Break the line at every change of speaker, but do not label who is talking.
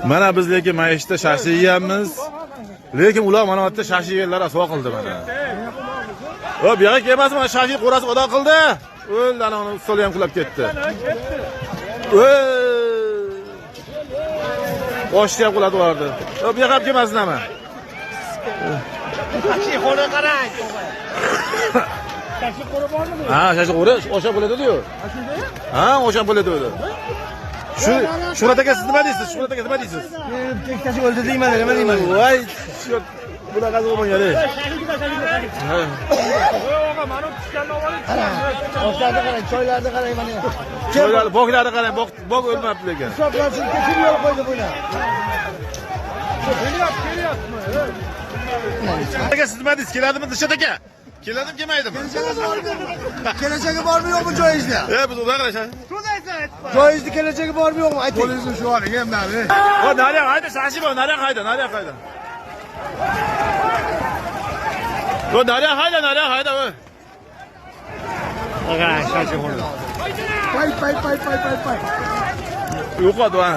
Mana biz lekin maishda shashi yeyamiz. Lekin ular mana bu yerda shashi yerlar asvo qildi mana. O bu yoqqa kelmasmi? Mana shashi qo'rasi xudo qildi. O'ldan uni ustoli ham qulab ketdi. Oshni ham qulab yubordi. O bu yoqqa kelmasinami?
Shashi qo'ra qarang. Shashi qo'ra bormi?
Ha, shashi qo'ra o'sha bo'ladi-ku. Ha, o'sha bo'ladi. Shuhrat aka siz nima deysiz? Shuhrat aka nima deysiz?
Tekkasi o'ldi deyman, nima deyman?
Voy, bunaqasi bo'lmagan.
O'g'a, mana tushganni olib. Oshlarni qarang, choylarni qarang mana.
Choylar, bog'larni qarang, bog' o'lmabdi lekin.
Hisoblansin, kim yo'l qo'ydi buni? Kelyaptimi?
Aka siz nima deysiz? Keladimi Dilshod aka? Keladimi, kelmaydimi?
Kelajagi bormi yo'qmi joyingizda?
Biz ular qarashamiz.
Joyingizda kelajagi bormi yo'qmi? Ayting. Qo'lingizni shu oling, ham nari.
O, nariyoq hayda, shashi bor, nariyoq hayda. O, nariyoq hayda, o.
Qarang, shashi qo'ydi. Pay.
Yo'qotdi, ha.